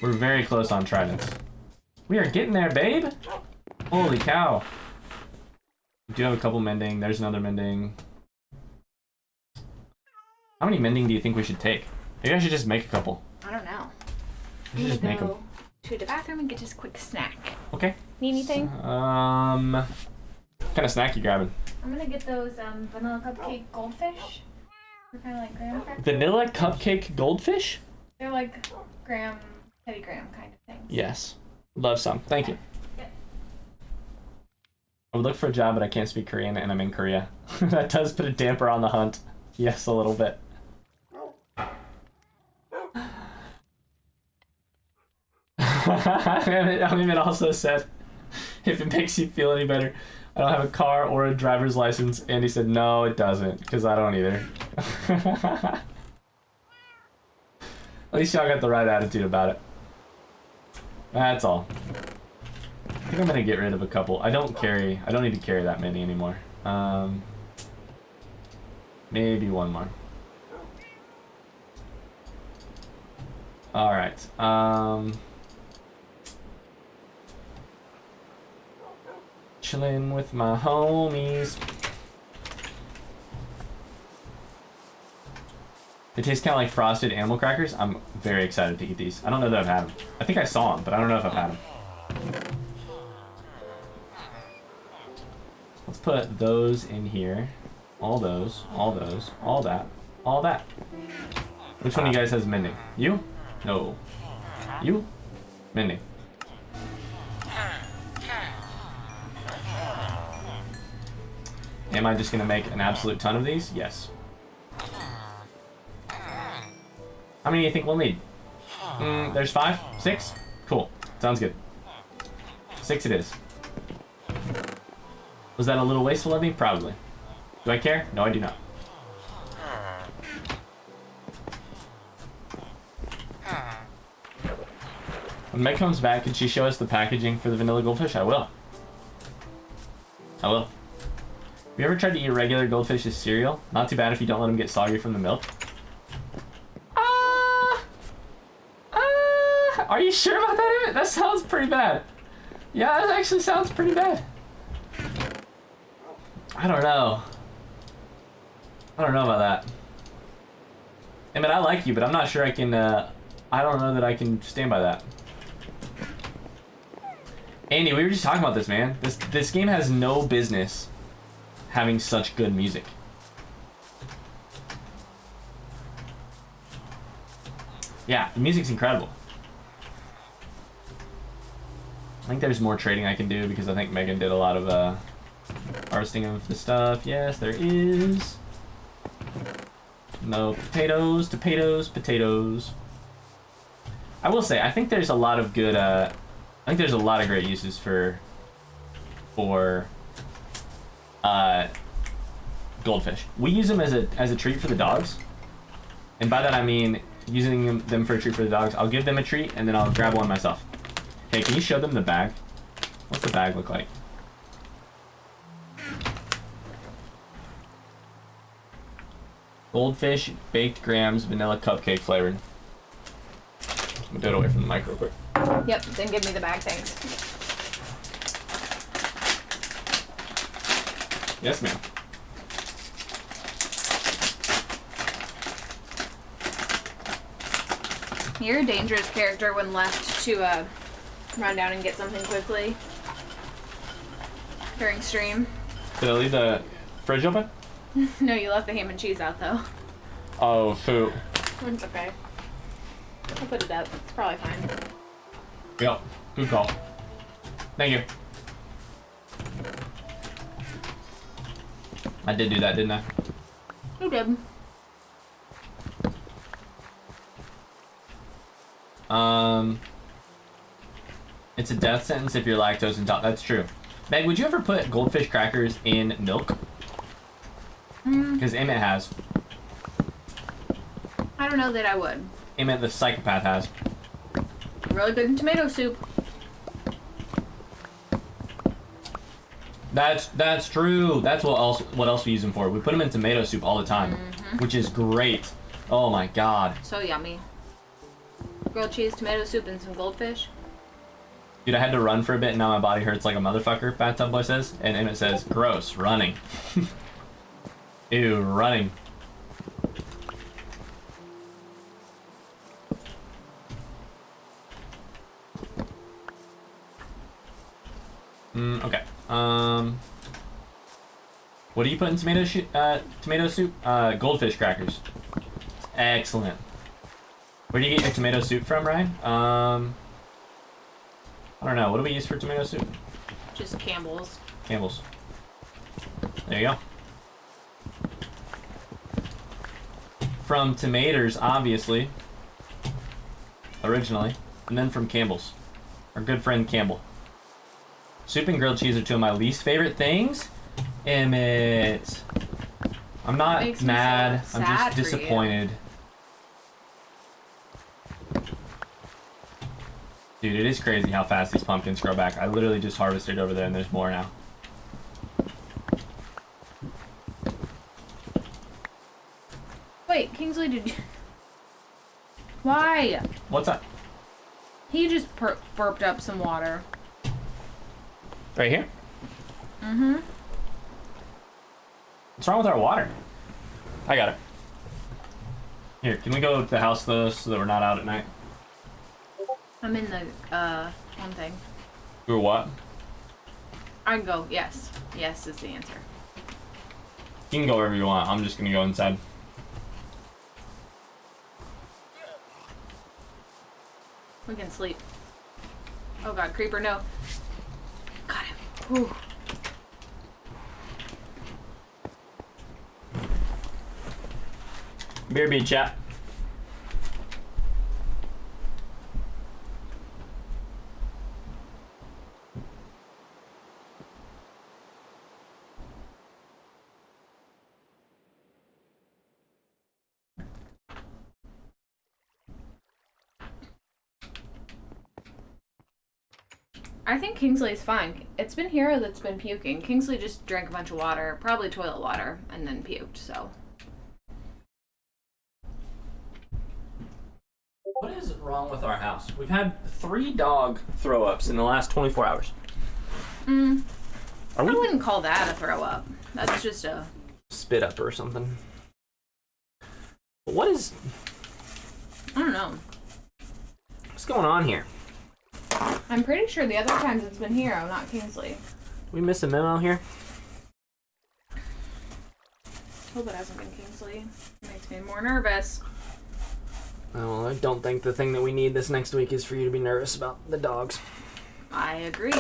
We're very close on tridents. We are getting there, babe. Holy cow. We do have a couple mending. There's another mending. How many mending do you think we should take? Maybe I should just make a couple. I don't know. I should just make them. To the bathroom and get just a quick snack. Okay. Need anything? What kind of snack you grabbing? I'm gonna get those vanilla cupcake goldfish. They're kind of like graham crackers. Vanilla cupcake goldfish? They're like Teddy Graham kind of things. Yes. Love some. Thank you. Yep. I would look for a job, but I can't speak Korean, and I'm in Korea. That does put a damper on the hunt. Yes, a little bit. It also said, if it makes you feel any better, I don't have a car or a driver's license. Andy said, no, it doesn't, because I don't either. At least y'all got the right attitude about it. That's all. I think I'm gonna get rid of a couple. I don't need to carry that many anymore. Maybe one more. Alright. Chilling with my homies. They taste kind of like frosted animal crackers. I'm very excited to eat these. I don't know that I've had them. I think I saw them, but I don't know if I've had them. Let's put those in here. All those, all those, all that, all that. Which one of you guys has mending? You? No. You? Mending. Am I just gonna make an absolute ton of these? Yes. How many do you think we'll need? There's 5? 6? Cool. Sounds good. 6 it is. Was that a little wasteful of me? Probably. Do I care? No, I do not. When Meg comes back, can she show us the packaging for the vanilla goldfish? I will. I will. Have you ever tried to eat regular goldfish as cereal? Not too bad if you don't let them get soggy from the milk. Are you sure about that? That sounds pretty bad. Yeah, that actually sounds pretty bad. I don't know. I don't know about that. I mean, I like you, but I'm not sure I can, I don't know that I can stand by that. Andy, we were just talking about this, man. This game has no business having such good music. Yeah, the music's incredible. I think there's more trading I can do because I think Megan did a lot of harvesting of the stuff. Yes, there is. No potatoes, potatoes. I will say, I think there's a lot of good, I think there's a lot of great uses for goldfish. We use them as a treat for the dogs. And by that I mean using them for a treat for the dogs. I'll give them a treat and then I'll grab one myself. Hey, can you show them the bag? What's the bag look like? Goldfish, baked grams, vanilla cupcake flavored. I'm gonna do it away from the mic real quick. Yep, then give me the bag, thanks. Yes, ma'am. You're a dangerous character when left to run down and get something quickly during stream. Did I leave the fridge open? No, you left the ham and cheese out though. Oh, food. It's okay. I'll put it up. It's probably fine. Yep. Good call. Thank you. I did do that, didn't I? You did. It's a death sentence if you're lactose intolerant. That's true. Meg, would you ever put goldfish crackers in milk? Because Emmett has. I don't know that I would. Emmett the psychopath has. Really good in tomato soup. That's true. That's what else we use them for. We put them in tomato soup all the time, which is great. Oh my god. So yummy. grilled cheese, tomato soup, and some goldfish. Dude, I had to run for a bit and now my body hurts like a motherfucker, Bathtub Boy says. And it says, gross, running. Ew, running. Okay. What do you put in tomato soup? Goldfish crackers. Excellent. Where do you get your tomato soup from, Ryan? I don't know. What do we use for tomato soup? Just Campbell's. Campbell's. There you go. From Tomatoes, obviously. Originally. And then from Campbell's. Our good friend Campbell. Soup and grilled cheese are two of my least favorite things. Emmett. I'm not mad. I'm just disappointed. Dude, it is crazy how fast these pumpkins grow back. I literally just harvested over there and there's more now. Wait, Kingsley, did you... Why? What's that? He just burped up some water. Right here? Mm-hmm. What's wrong with our water? I got it. Here, can we go to the house though so that we're not out at night? I'm in the, one thing. Or what? I can go, yes. Yes is the answer. You can go wherever you want. I'm just gonna go inside. We can sleep. Oh god, creeper, no. Got him. Whew. Beer beat chat. I think Kingsley's fine. It's been Hero that's been puking. Kingsley just drank a bunch of water, probably toilet water, and then puked, so. What is wrong with our house? We've had 3 dog throw-ups in the last 24 hours. I Are we wouldn't call that a throw-up. That's just a... spit up or something? What is... I don't know. What's going on here? I'm pretty sure the other times it's been Hero, not Kingsley. We miss a memo here? Hope it hasn't been Kingsley. It makes me more nervous. Oh, well, I don't think the thing that we need this next week is for you to be nervous about the dogs. I agree.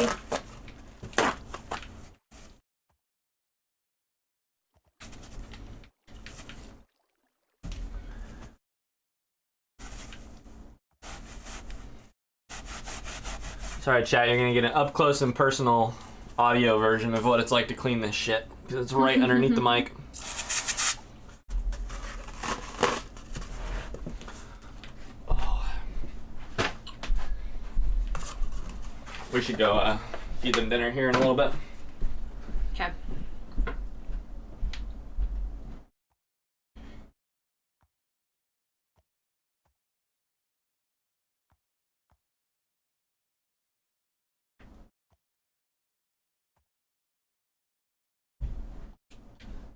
Sorry, chat, you're gonna get an up-close and personal audio version of what it's like to clean this shit, because it's right underneath the mic. Oh. We should go feed them dinner here in a little bit. Okay.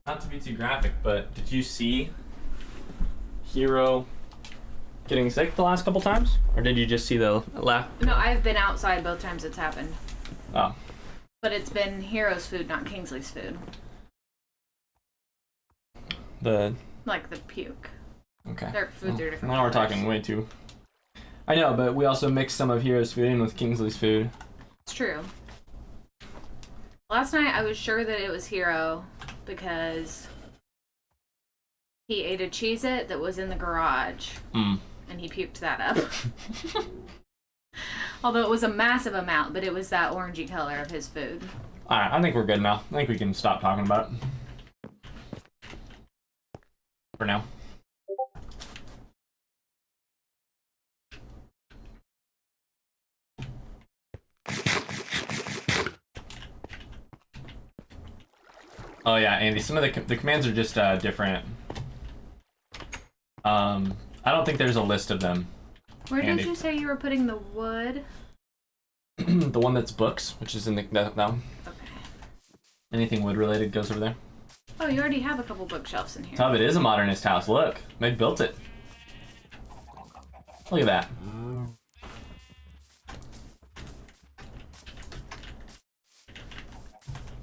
Not to be too graphic, but did you see Hero getting sick the last couple times? Or did you just see the laugh? No, I've been outside both times it's happened. Oh. But it's been Hero's food, not Kingsley's food. Like the puke. Okay. Their foods are different. Now we're colors. talking way too... I know, but we also mixed some of Hero's food in with Kingsley's food. It's true. Last night I was sure that it was Hero because he ate a Cheez-It that was in the garage and he puked that up. Although it was a massive amount, but it was that orangey color of his food. Alright, I think we're good now. I think we can stop talking about it. For now. Oh yeah, Andy, some of the commands are just different. I don't think there's a list of them. Where handy. did you say you were putting the wood? The one that's books, which is in the that one. Okay. Anything wood related goes over there. Oh, you already have a couple bookshelves in here. Tub, it is a modernist house. Look, they built it. Look at that.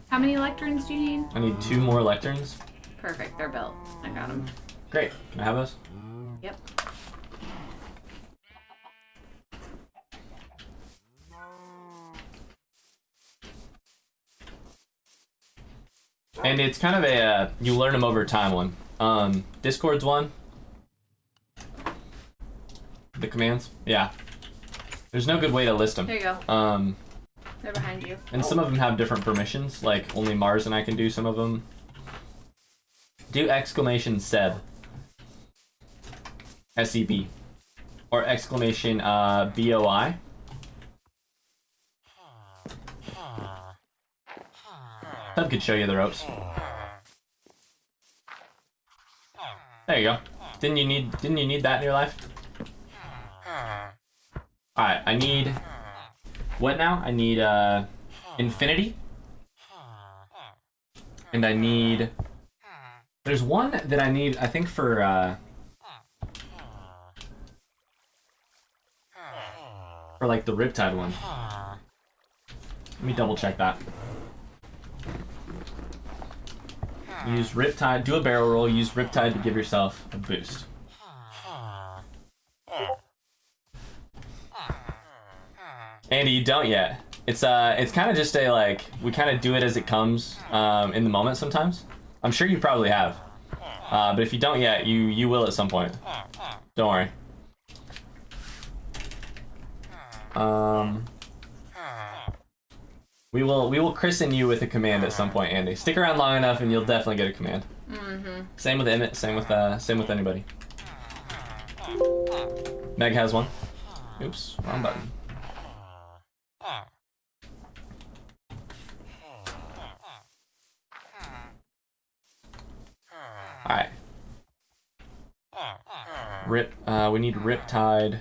How many lecterns do you need? I need 2 more lecterns. Perfect, they're built. I got them. Great. Can I have those? Yep. And it's kind of a you learn them over time one. Discord's one. The commands. Yeah. There's no good way to list them. There you go. They're behind you. And some of them have different permissions, like only Mars and I can do some of them. Do exclamation Seb. S-E-B. Or exclamation B-O-I. Seb could show you the ropes. There you go. Didn't you need that in your life? Alright, I need what now? I need infinity. And I need there's one that I need, I think for like the Riptide one. Let me double check that. Use Riptide, do a barrel roll, use Riptide to give yourself a boost. Andy, you don't yet. It's kind of just a, like, we kind of do it as it comes in the moment sometimes. I'm sure you probably have. But if you don't yet, you will at some point. Don't worry. We will christen you with a command at some point, Andy. Stick around long enough and you'll definitely get a command. Mm-hmm. Same with Emmett, same with anybody. Meg has one. Oops, wrong button. Alright. We need Riptide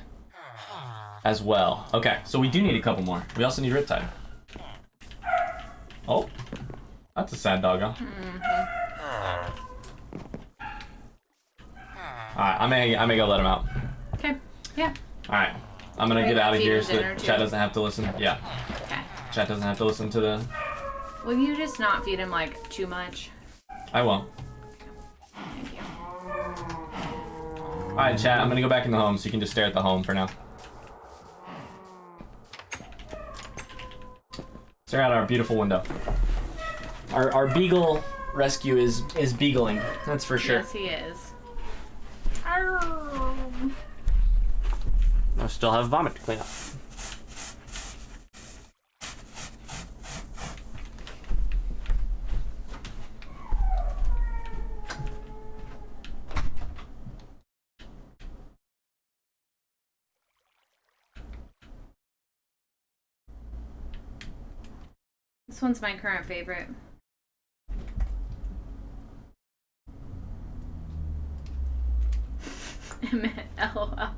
as well. Okay, so we do need a couple more. We also need Riptide. Oh, that's a sad doggo. Alright, I may go let him out. Okay, yeah. Alright, I'm gonna get out of here so that too. chat doesn't have to llisten. Yeah. Okay. Chat doesn't have to listen to the... Will you just not feed him, like, too much? I won't. Thank you. Alright, chat, I'm gonna go back in the home so you can just stare at the home for now. Stare out our beautiful window. Our beagle rescue is beagling, that's for sure. Yes, he is. I still have vomit to clean up. This one's my current favorite. LOL.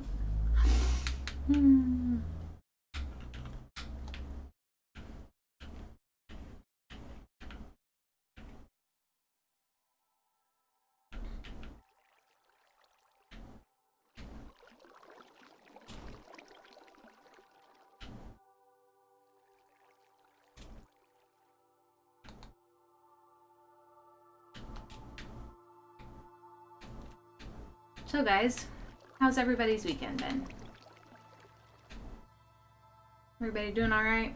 So guys, how's everybody's weekend been? Everybody doing all right?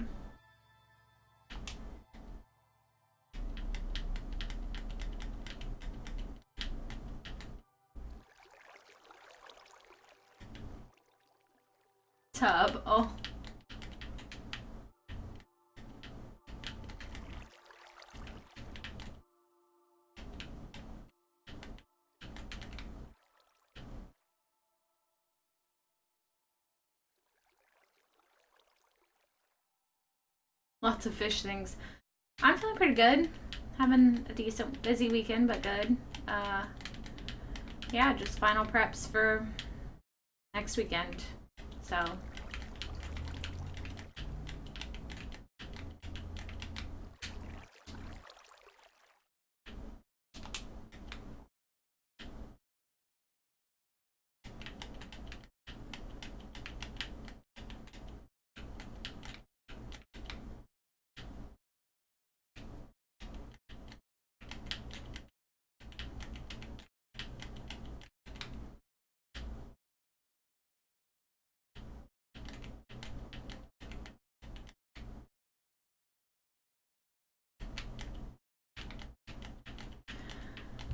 Tub. Oh. Lots of fish things. I'm feeling pretty good. Having a decent, busy weekend, but good. Yeah, just final preps for next weekend. So.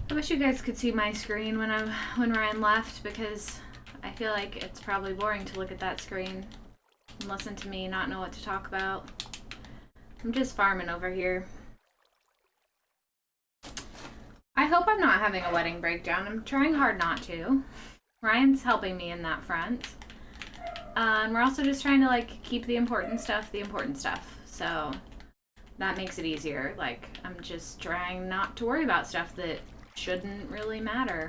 I wish you guys could see my screen when Ryan left, because I feel like it's probably boring to look at that screen and listen to me not know what to talk about. I'm just farming over here. I hope I'm not having a wedding breakdown. I'm trying hard not to. Ryan's helping me in that front. And we're also just trying to like keep the important stuff. So that makes it easier. Like, I'm just trying not to worry about stuff that shouldn't really matter.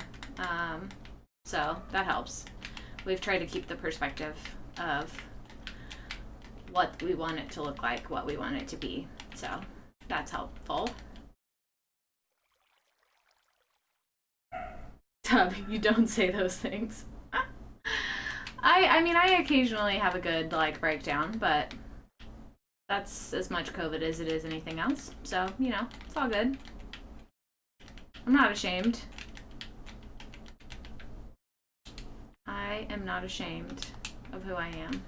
So that helps. We've tried to keep the perspective of what we want it to look like, what we want it to be. So that's helpful. Tub, you don't say those things. I mean, I occasionally have a good, like, breakdown, but that's as much COVID as it is anything else. So, you know, it's all good. I'm not ashamed. I am not ashamed of who I am.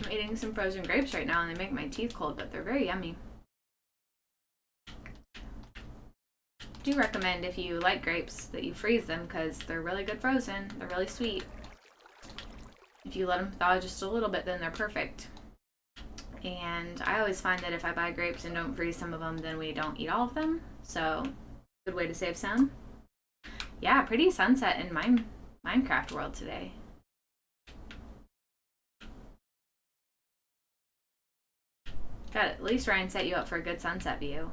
I'm eating some frozen grapes right now and they make my teeth cold, but they're very yummy. Do recommend, if you like grapes, that you freeze them because they're really good frozen. They're really sweet. If you let them thaw just a little bit, then they're perfect. And I always find that if I buy grapes and don't freeze some of them, then we don't eat all of them. So, good way to save some. Yeah, pretty sunset in Minecraft world today. God, at least Ryan set you up for a good sunset view.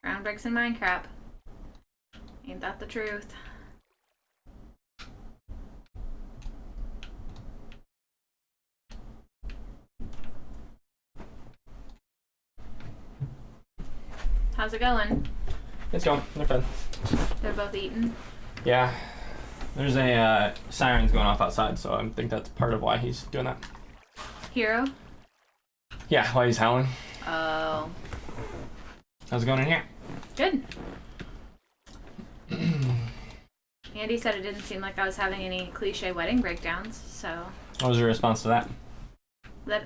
Ground bricks in Minecraft. Ain't that the truth? How's it going? It's going. They're fun. They're both eating? Yeah. There's a sirens going off outside, so I think that's part of why he's doing that. Hero? Yeah, why he's howling. Oh. How's it going in here? Good. Andy said it didn't seem like I was having any cliche wedding breakdowns, so... What was your response to that? That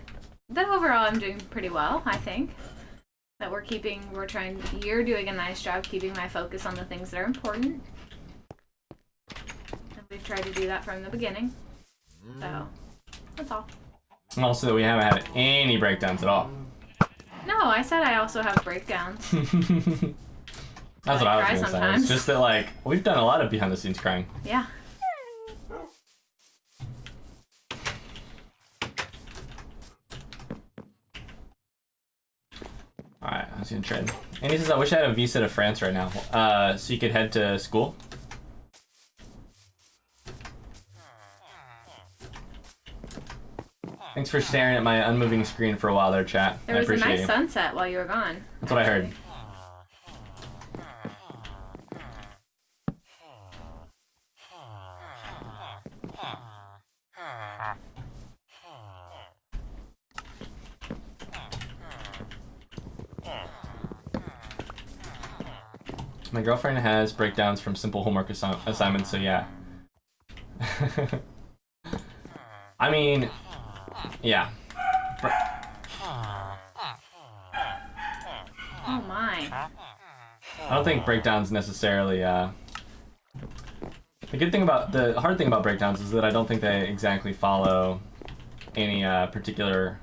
overall I'm doing pretty well, I think. That you're doing a nice job keeping my focus on the things that are important. And we've tried to do that from the beginning. So, that's all. And also that we haven't had any breakdowns at all. No, I said I also have breakdowns. That's what I was going to say. It's just that, like, we've done a lot of behind the scenes crying. Yeah. Alright, I was gonna trade. And he says, I wish I had a visa to France right now, so you could head to school. Thanks for staring at my unmoving screen for a while there, chat. There was a nice sunset while you were gone. That's what I heard. My girlfriend has breakdowns from simple homework assignments, so yeah. I mean, yeah. Oh my. I don't think breakdowns necessarily, the hard thing about breakdowns is that I don't think they exactly follow any, particular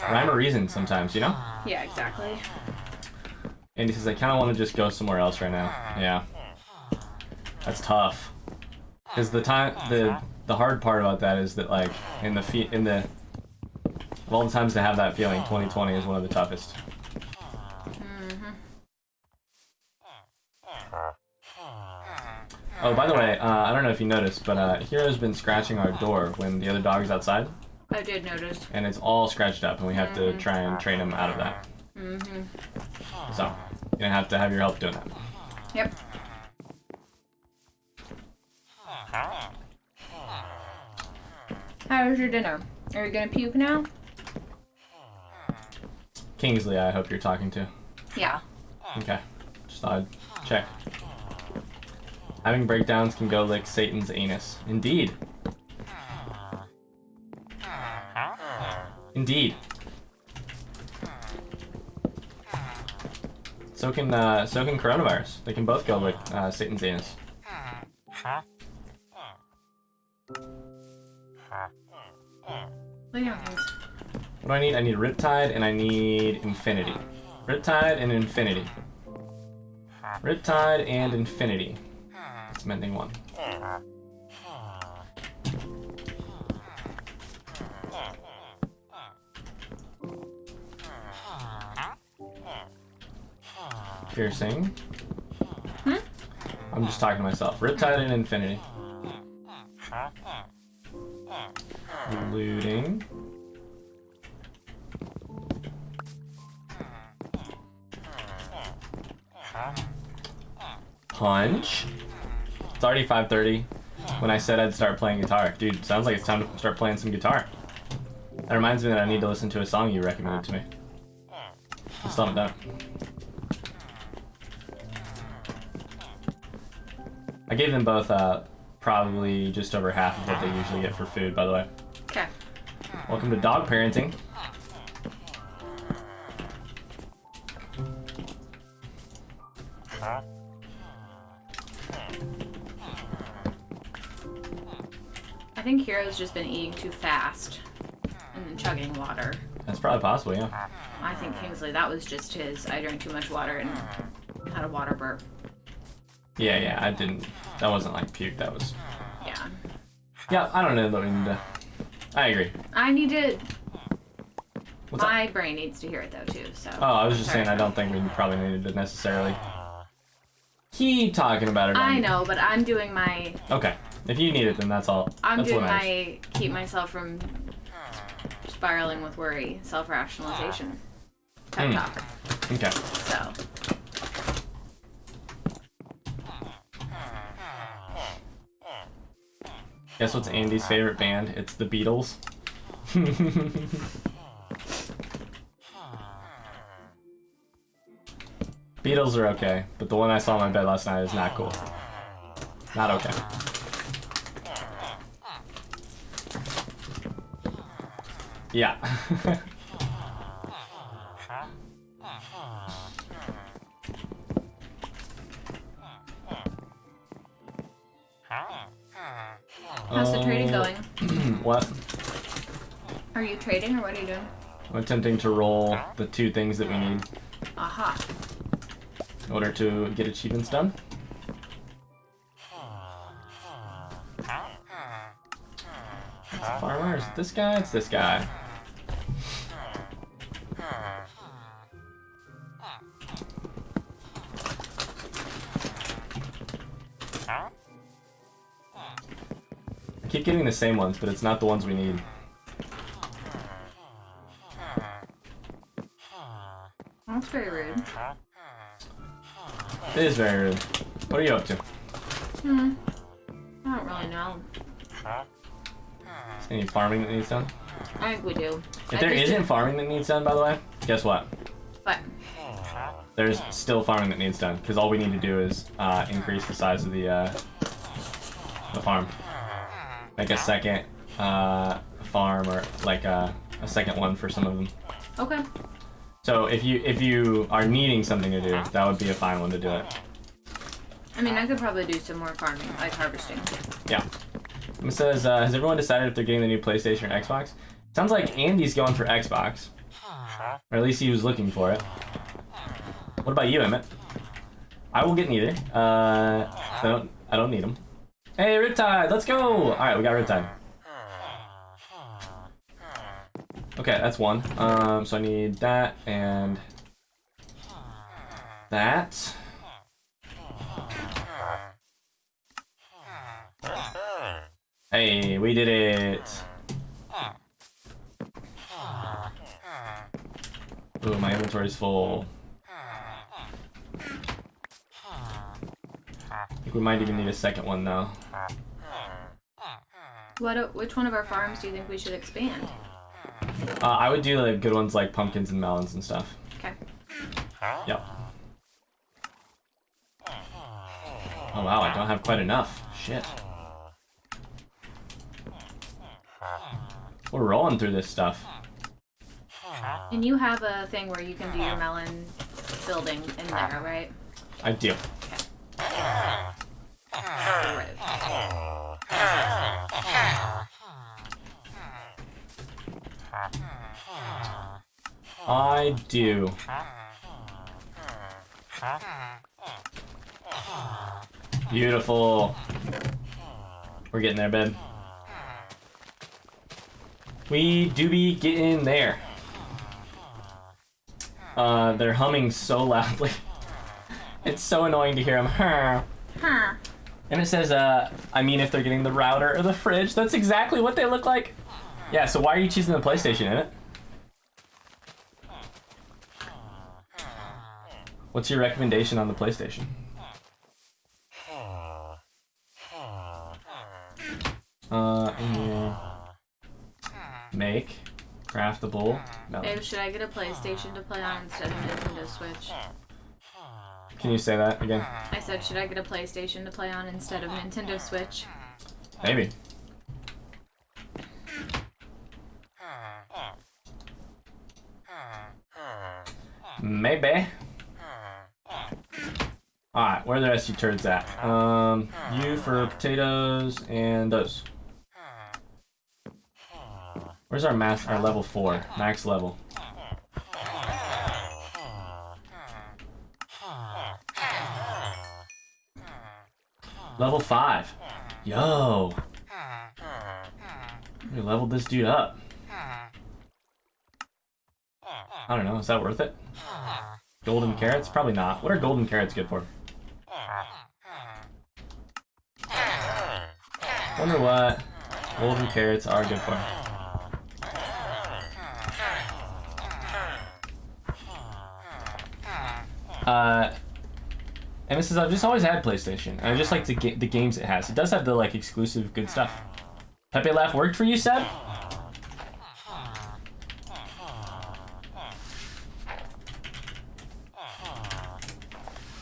rhyme or reason sometimes, you know? Yeah, exactly. Andy says, I kind of want to just go somewhere else right now. Yeah. That's tough. Because the hard part about that is that, like, of all the times to have that feeling, 2020 is one of the toughest. Oh, by the way, I don't know if you noticed, but Hero's been scratching our door when the other dog's outside. I did notice. And it's all scratched up, and we have to try and train him out of that. So, you're gonna have to have your help doing that. Yep. How was your dinner? Are you gonna puke now? Kingsley, I hope you're talking to. Yeah. Okay. Just thought I'd check. Having breakdowns can go lick Satan's anus. Indeed. Indeed. So can coronavirus. They can both go lick Satan's anus. Lay down, things. What do I need? I need Riptide and I need Infinity. Riptide and Infinity. Riptide and Infinity. It's mending one. Piercing. I'm just talking to myself. Riptide and Infinity. Looting. Punch. It's already 5:30 when I said I'd start playing guitar. Dude, sounds like it's time to start playing some guitar. That reminds me that I need to listen to a song you recommended to me. I still haven't done it. I gave them both probably just over half of what they usually get for food, by the way. Okay. Welcome to dog parenting. I think Hero's just been eating too fast and chugging water. That's probably possible, yeah. I think Kingsley, that was just I drank too much water and had a water burp. Yeah, I didn't. That wasn't like puke, that was... Yeah. Yeah, I don't know that we need to... I agree. I need to... What's My up? brain needs to hear it though too, so... Oh, I was just saying I don't think we probably needed to necessarily keep talking about it. I know, but I'm doing my... Okay. If you need it, then that's all. I'm that's doing what matters. keep myself from spiraling with worry, self-rationalization type talk. Okay. So... Guess what's Andy's favorite band? It's the Beatles. Beatles are okay, but the one I saw in my bed last night is not cool. Not okay. Yeah. How's the trading going? What? Are you trading or what are you doing? I'm attempting to roll the two things that we need Aha. in order to get achievements done. Farmer, is it this guy? It's this guy. I keep getting the same ones, but it's not the ones we need. That's very rude. It is very rude. What are you up to? I don't really know. Is any farming that needs done? I think we do. If there isn't farming that needs done, by the way, guess what? But There's still farming that needs done, because all we need to do is increase the size of the farm. Make a second farm, or like a second one for some of them. okay. So if you are needing something to do, that would be a fine one to do it. I mean, I could probably do some more farming, like harvesting. Yeah. It says, has everyone decided if they're getting the new PlayStation or Xbox? Sounds like Andy's going for Xbox. Or at least he was looking for it. What about you, Emmett? I will get neither. I don't need them. Hey, Riptide, let's go! Alright, we got Riptide. Okay, that's one. So I need that and that. Hey, we did it! Ooh, my inventory's full. I think we might even need a second one though. Which one of our farms do you think we should expand? I would do the good ones like pumpkins and melons and stuff. Okay. Yep. Oh wow, I don't have quite enough. Shit. We're rolling through this stuff. And you have a thing where you can do your melon building in there, right? I do. Right. I do. Beautiful. We're getting there, babe. We do be getting there. They're humming so loudly. It's so annoying to hear them. Huh. And it says, I mean if they're getting the router or the fridge. That's exactly what they look like. Yeah, so why are you choosing the PlayStation in it? What's your recommendation on the PlayStation? In here. Make. Craftable. No. Babe, should I get a PlayStation to play on instead of Nintendo Switch? Can you say that again? I said, should I get a PlayStation to play on instead of Nintendo Switch? Maybe. Maybe. Alright, where are the rest of you turds at? You for potatoes and those. Where's our our level 4? Max level. Level 5. Yo. We leveled this dude up. I don't know, is that worth it? Golden carrots? Probably not. What are golden carrots good for? Wonder what golden carrots are good for. Emma says, I've just always had PlayStation, and I just like the games it has. It does have the like exclusive good stuff. Pepe Laugh worked for you, Seb?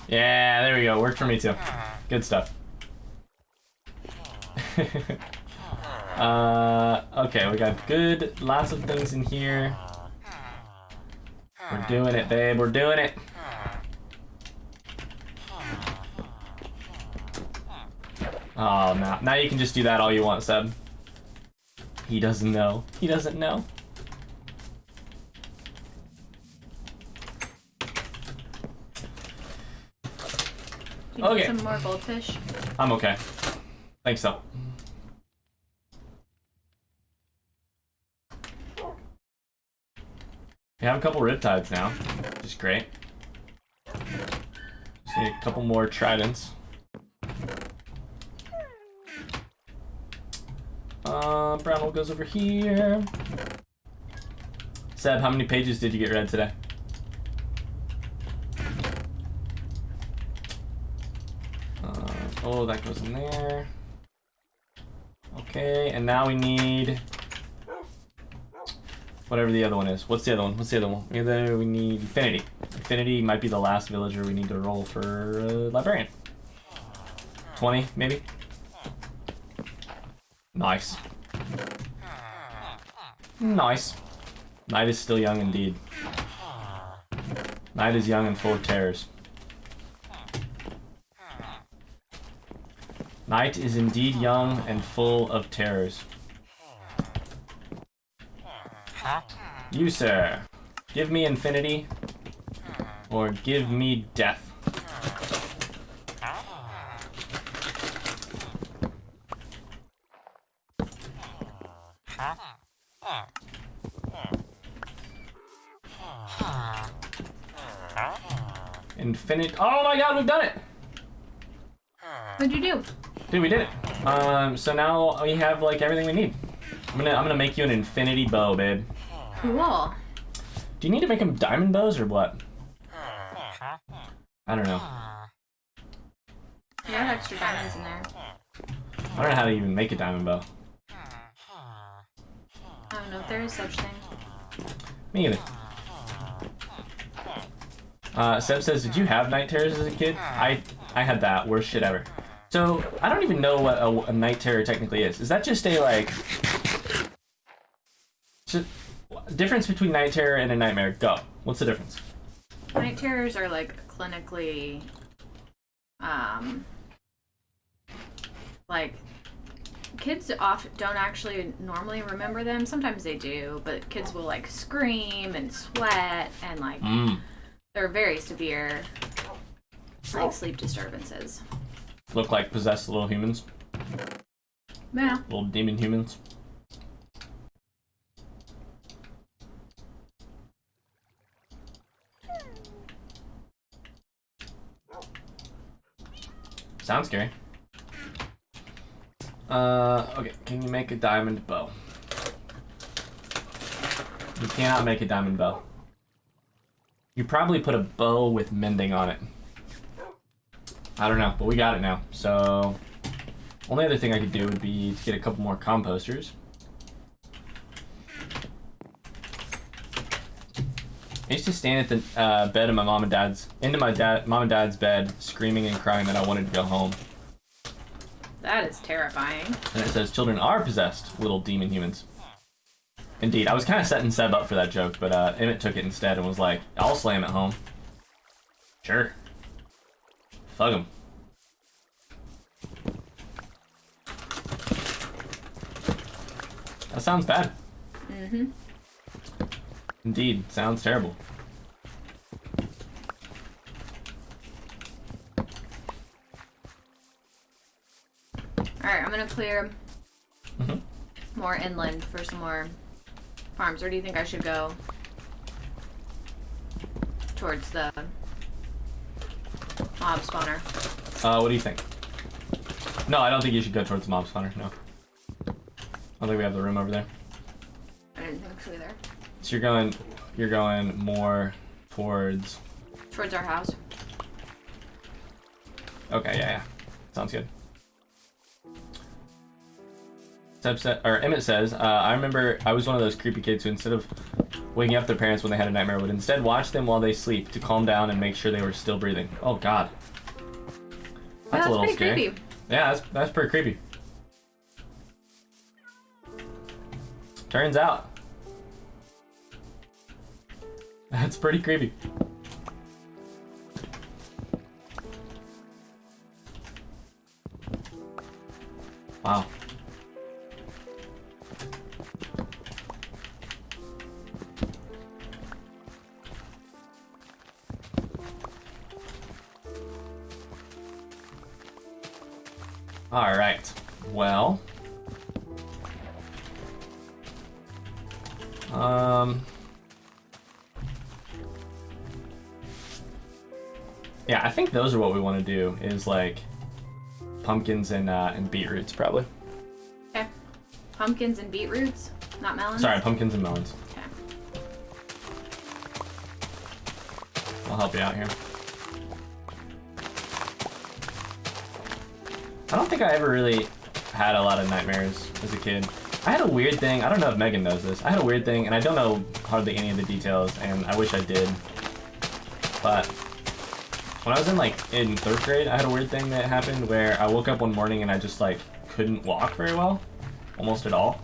Yeah, there we go. Worked for me too. Good stuff. Okay, we got lots of things in here. We're doing it, babe. We're doing it. Oh, now you can just do that all you want, Seb. He doesn't know. He doesn't know. You need some more goldfish? I'm okay. Thanks, so. We have a couple riptides now, which is great. Just need a couple more tridents. Brownell goes over here. Seb, how many pages did you get read today? Oh, that goes in there. Okay, and now we need whatever the other one is. What's the other one? What's the other one? We need Infinity. Infinity might be the last villager we need to roll for Librarian. 20, maybe? Nice. Nice. Night is still young indeed. Night is young and full of terrors. Night is indeed young and full of terrors. You, sir, give me infinity or give me death. Infinite. Oh my god, we've done it! What'd you do? Dude, we did it. So now we have like everything we need. I'm gonna make you an infinity bow, babe. Cool. Do you need to make them diamond bows or what? I don't know. You have extra diamonds in there. I don't know how to even make a diamond bow. I don't know if there is such thing. Me either. Seb says, did you have night terrors as a kid? I had that. Worst shit ever. So, I don't even know what a night terror technically is. Is that just a, like... difference between night terror and a nightmare? Go. What's the difference? Night terrors are, like, clinically... like... Kids don't actually normally remember them. Sometimes they do, but kids will, like, scream and sweat and, like... They're very severe, like, sleep disturbances. Look like possessed little humans. Yeah. Little demon humans. Sounds scary. Okay, can you make a diamond bow? You cannot make a diamond bow. You probably put a bow with mending on it. I don't know, but we got it now. So, only other thing I could do would be to get a couple more composters. I used to stand at the bed of my mom and dad's, mom and dad's bed, screaming and crying that I wanted to go home. That is terrifying. And it says, children are possessed, little demon humans. Indeed, I was kind of setting Seb up for that joke, but Emmett took it instead and was like, I'll slam it home. Sure. Fuck him. That sounds bad. Mm-hmm. Indeed, sounds terrible. Alright, I'm gonna clear more inland for some more farms. Or do you think I should go towards the mob spawner? What do you think? No, I don't think you should go towards the mob spawner, no. I don't think we have the room over there. I didn't think so either. So you're going more towards our house. Okay, yeah. Sounds good. Emmett says, I remember I was one of those creepy kids who instead of waking up their parents when they had a nightmare would instead watch them while they sleep to calm down and make sure they were still breathing. Oh god. That's a little scary. Creepy. Yeah, that's pretty creepy. Turns out. That's pretty creepy. Wow. All right. Well. Yeah, I think those are what we want to do. Is like pumpkins and beetroots probably. Okay. Pumpkins and beetroots, not melons. Sorry, pumpkins and melons. Okay. I'll help you out here. I don't think I ever really had a lot of nightmares as a kid. I had a weird thing, I don't know if Megan knows this, I had a weird thing, and I don't know hardly any of the details, and I wish I did. But when I was in third grade, I had a weird thing that happened where I woke up one morning and I just like couldn't walk very well, almost at all.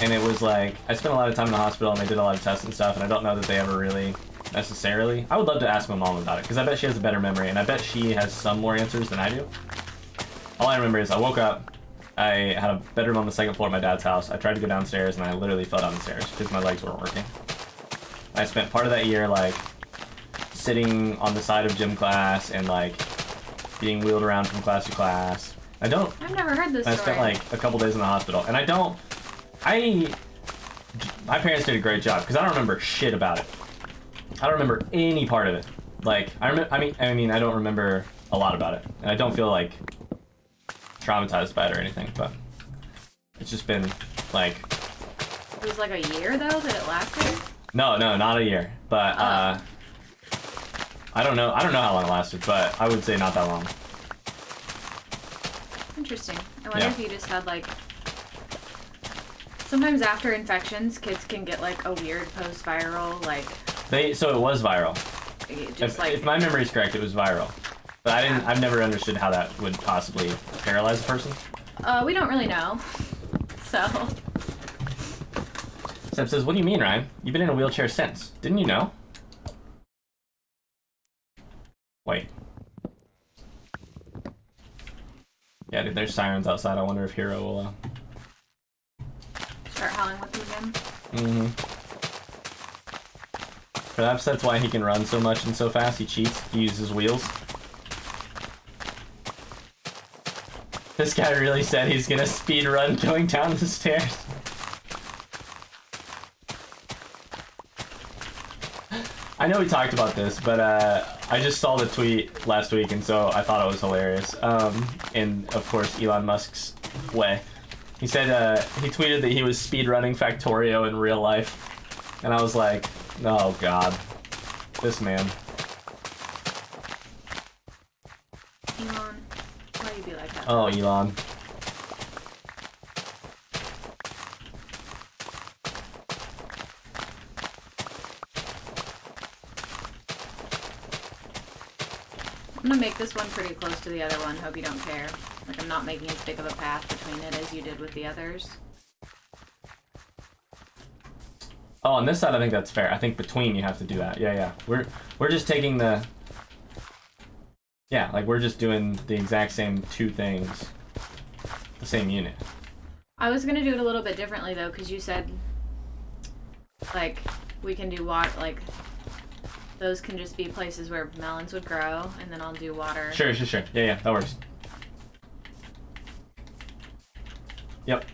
and it was like, I spent a lot of time in the hospital and they did a lot of tests and stuff, and I don't know that they ever really necessarily. I would love to ask my mom about it, because I bet she has a better memory, and I bet she has some more answers than I do. All I remember is I woke up, I had a bedroom on the second floor of my dad's house. I tried to go downstairs, and I literally fell down the stairs because my legs weren't working. I spent part of that year, like, sitting on the side of gym class and, like, being wheeled around from class to class. I've never heard this story. I spent, like, a couple days in the hospital, and my parents did a great job, because I don't remember shit about it. I don't remember any part of it. Like, I mean, I don't remember a lot about it, and I don't feel, like, traumatized by it or anything, but it's just been, like... It was like a year, though, that it lasted? No, not a year, but, I don't know how long it lasted, but I would say not that long. Interesting. I wonder if you just had, like... Sometimes after infections, kids can get, like, a weird post-viral, like... So it was viral. Just if my memory is correct, it was viral. But I've never understood how that would possibly paralyze a person. We don't really know. So... Seb says, what do you mean, Ryan? You've been in a wheelchair since. Didn't you know? Wait. Yeah, dude, there's sirens outside. I wonder if Hero will, Start howling with them again? Mm-hmm. Perhaps that's why he can run so much and so fast. He cheats. He uses wheels. This guy really said he's gonna speed run going down the stairs. I know we talked about this, but I just saw the tweet last week, and so I thought it was hilarious. In, of course, Elon Musk's way. He said he tweeted that he was speedrunning Factorio in real life, and I was like, oh god, this man. Elon, why you be like that? Oh, Elon. I'm gonna make this one pretty close to the other one, hope you don't care. Like, I'm not making as big of a path between it as you did with the others. Oh, on this side I think that's fair. I think between you have to do that. Yeah. We're just taking the... Yeah, like we're just doing the exact same two things. The same unit. I was gonna do it a little bit differently though, because you said, like, we can do water, like... Those can just be places where melons would grow, and then I'll do water. Sure. Yeah, that works. Yep.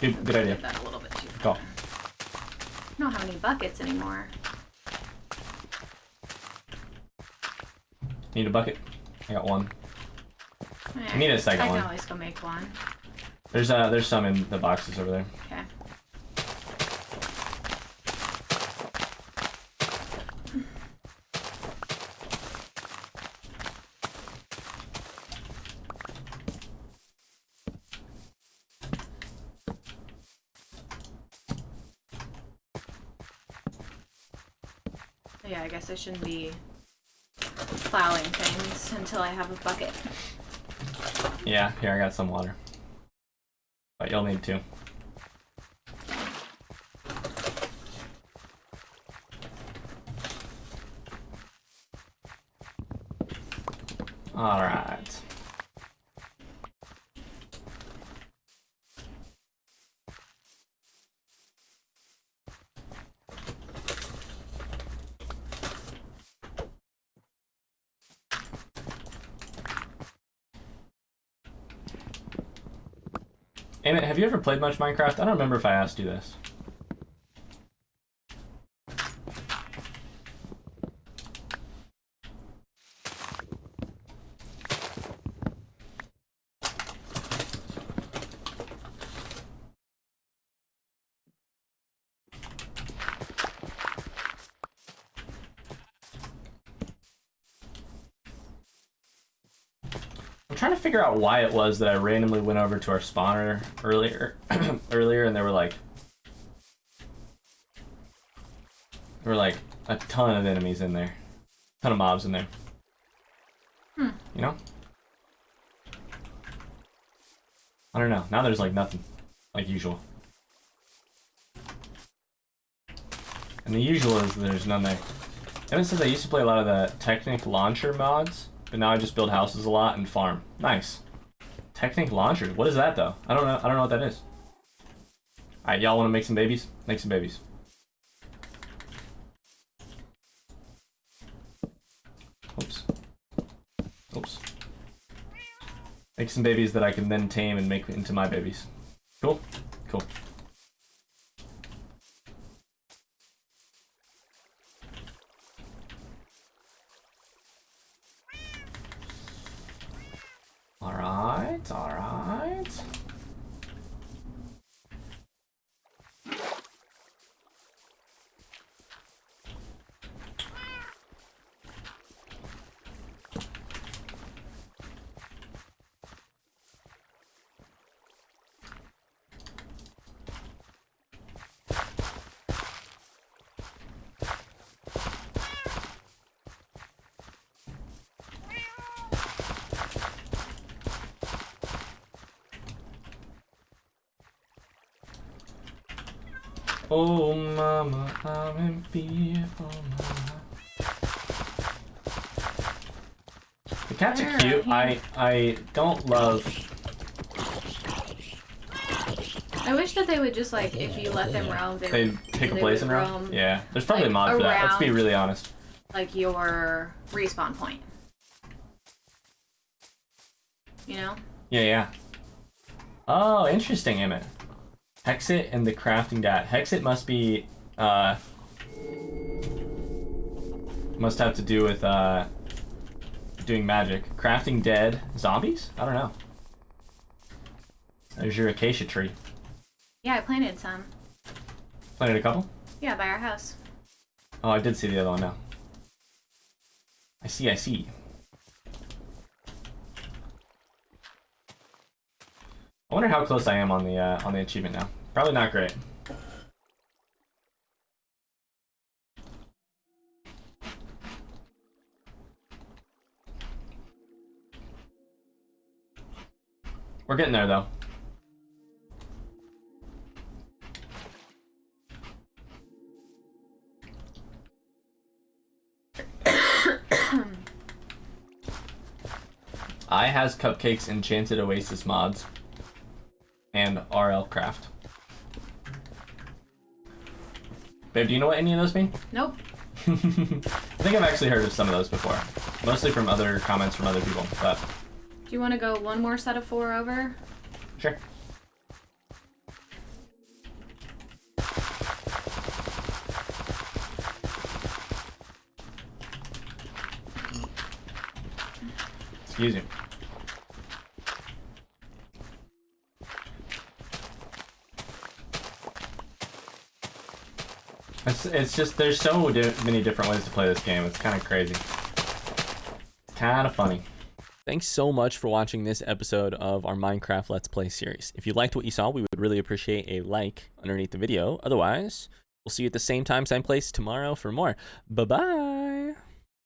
Good idea. That a little bit too Go. I don't have any buckets anymore. Need a bucket? I got one. I need a second one. I can always go make one. There's some in the boxes over there. Okay. Yeah, I guess I shouldn't be plowing things until I have a bucket. Yeah, here I got some water. But you'll need two. Alright. Emmett, have you ever played much Minecraft? I don't remember if I asked you this. I'm trying to figure out why it was that I randomly went over to our spawner earlier, and there were like a ton of enemies in there, a ton of mobs in there. You know? I don't know. Now there's like nothing. like usual. And the usual is there's none there. Evan says I used to play a lot of the Technic Launcher mods, but now I just build houses a lot and farm. Nice. Technic Launcher. What is that though? I don't know. I don't know what that is. All right, y'all want to make some babies? Make some babies. Oops. Oops. Make some babies that I can then tame and make into my babies. Cool? Cool. Alright, alright. Oh mama, I'm in fear. Oh mama. The cats are cute. I don't love. I wish that they would just like, if you let them roam, they'd pick a place and roam. Yeah, there's probably a mod for that. Let's be really honest. Like your respawn point. You know? Yeah, yeah. Oh, interesting, Emmett. Hexit and the crafting dat. Hexit must be, must have to do with, doing magic. Crafting dead zombies? I don't know. There's your acacia tree. Yeah, I planted some. Planted a couple? Yeah, by our house. Oh, I did see the other one now. I see, I see. I wonder how close I am on the achievement now. Probably not great. We're getting there though. I has Cupcake's Enchanted Oasis mods. And RL Craft. Babe, do you know what any of those mean? Nope. I think I've actually heard of some of those before. Mostly from other comments from other people, but... Do you want to go one more set of 4 over? Sure. Excuse me. It's just, there's so many different ways to play this game. It's kind of crazy. It's kind of funny. Thanks so much for watching this episode of our Minecraft Let's Play series. If you liked what you saw, we would really appreciate a like underneath the video. Otherwise, we'll see you at the same time, same place tomorrow for more. Bye-bye!